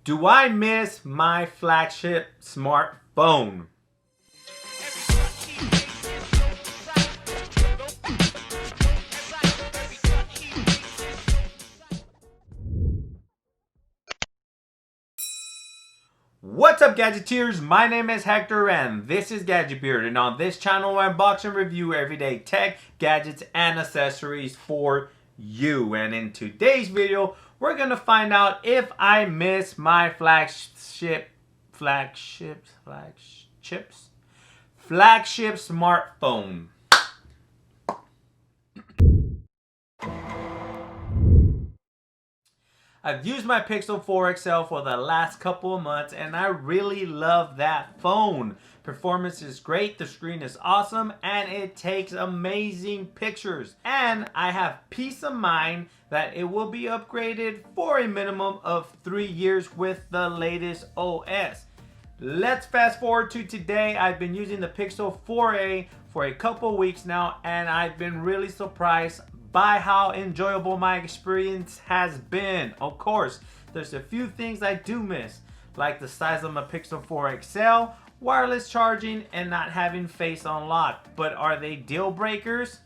Do I miss my flagship smartphone? What's up, Gadgeteers? My name is Hector and this is Gadget Beard, and on this channel I unbox and review everyday tech, gadgets, and accessories for you. And in today's video, we're gonna find out if I miss my flagship smartphone. I've used my Pixel 4 XL for the last couple of months and I really love that phone. Performance is great, the screen is awesome, and it takes amazing pictures. And I have peace of mind that it will be upgraded for a minimum of 3 years with the latest OS. Let's fast forward to today. I've been using the Pixel 4a for a couple weeks now and I've been really surprised by how enjoyable my experience has been. Of course, there's a few things I do miss, like the size of my Pixel 4 XL, wireless charging, and not having face unlock. But are they deal breakers?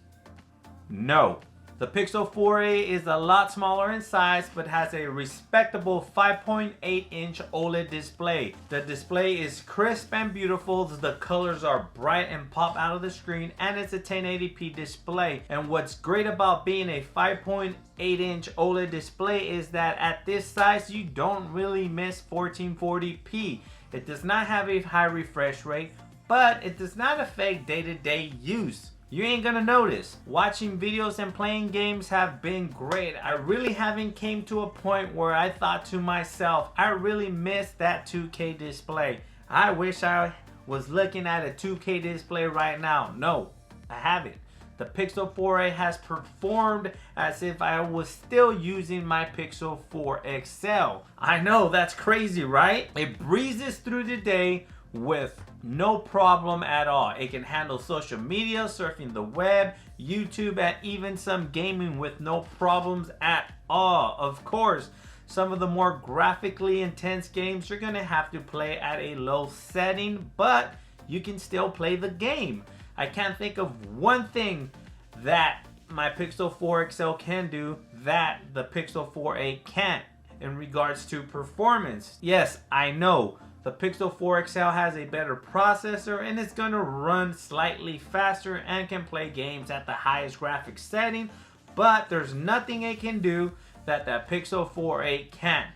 No. The Pixel 4a is a lot smaller in size but has a respectable 5.8-inch OLED display. The display is crisp and beautiful, the colors are bright and pop out of the screen, and it's a 1080p display. And what's great about being a 5.8-inch OLED display is that at this size you don't really miss 1440p. It does not have a high refresh rate, but it does not affect day-to-day use. You ain't gonna notice. Watching videos and playing games have been great. I really haven't came to a point where I thought to myself, I really miss that 2K display. I wish I was looking at a 2K display right now. No, I haven't. The Pixel 4a has performed as if I was still using my Pixel 4 XL. I know, that's crazy, right? It breezes through the day with no problem at all. It can handle social media, surfing the web, YouTube, and even some gaming with no problems at all. Of course, some of the more graphically intense games you're gonna have to play at a low setting, but you can still play the game. I can't think of one thing that my Pixel 4 XL can do that the Pixel 4a can't in regards to performance. Yes, I know the Pixel 4 XL has a better processor and it's going to run slightly faster and can play games at the highest graphics setting, but there's nothing it can do that Pixel 4a can't.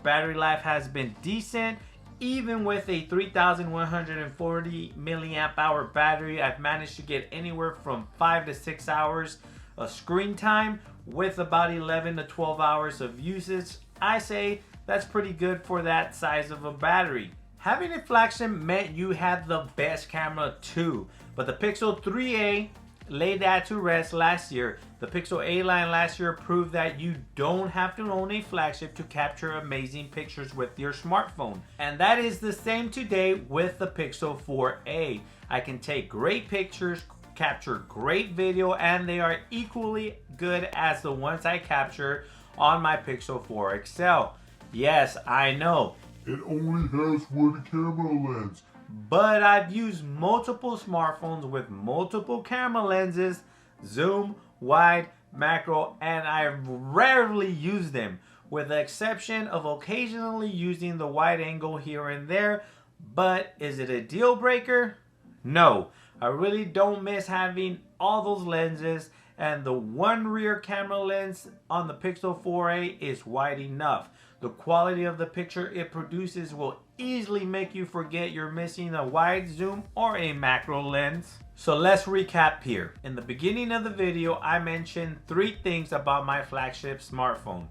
Battery life has been decent. Even with a 3140 milliamp hour battery, I've managed to get anywhere from 5 to 6 hours of screen time with about 11 to 12 hours of usage. I say that's pretty good for that size of a battery. Having a flagship meant you had the best camera too, but the Pixel 3a laid that to rest last year. The Pixel A line last year proved that you don't have to own a flagship to capture amazing pictures with your smartphone. And that is the same today with the Pixel 4a. I can take great pictures, capture great video, and they are equally good as the ones I capture on my Pixel 4 XL. Yes, I know, it only has one camera lens. but I've used multiple smartphones with multiple camera lenses, zoom, wide, macro, and I rarely use them, with the exception of occasionally using the wide angle here and there. But is it a deal breaker? No, I really don't miss having all those lenses, and the one rear camera lens on the Pixel 4a is wide enough. The quality of the picture it produces will easily make you forget you're missing a wide zoom or a macro lens. So let's recap here. In the beginning of the video, I mentioned 3 things about my flagship smartphone: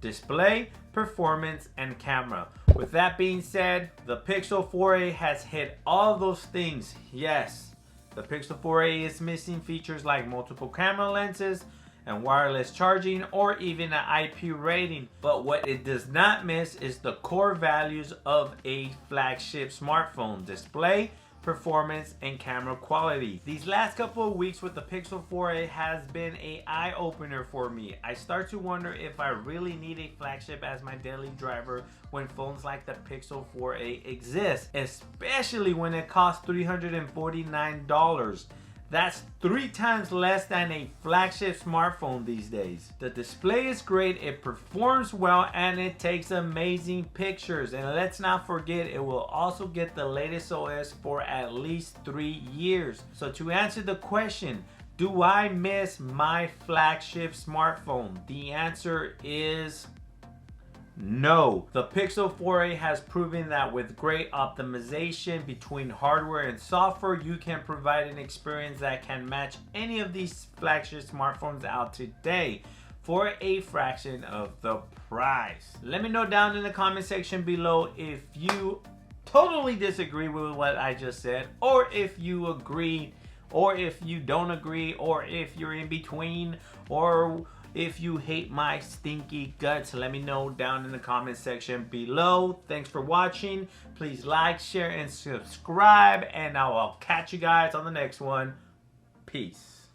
display, performance, and camera. With that being said, the Pixel 4a has hit all those things. Yes, the Pixel 4a is missing features like multiple camera lenses and wireless charging, or even an IP rating. But what it does not miss is the core values of a flagship smartphone: display, performance, and camera quality. These last couple of weeks with the Pixel 4a has been an eye-opener for me. I start to wonder if I really need a flagship as my daily driver when phones like the Pixel 4a exist, especially when it costs $349. That's 3 times less than a flagship smartphone these days. The display is great, it performs well, and it takes amazing pictures. And let's not forget, it will also get the latest OS for at least 3 years. So to answer the question, do I miss my flagship smartphone? The answer is no. The Pixel 4a has proven that with great optimization between hardware and software, you can provide an experience that can match any of these flagship smartphones out today for a fraction of the price. Let me know down in the comment section below if you totally disagree with what I just said, or if you agree, or if you don't agree, or if you're in between, or if you hate my stinky guts. Let me know down in the comment section below. Thanks for watching. Please like, share, and subscribe, and I'll catch you guys on the next one. Peace.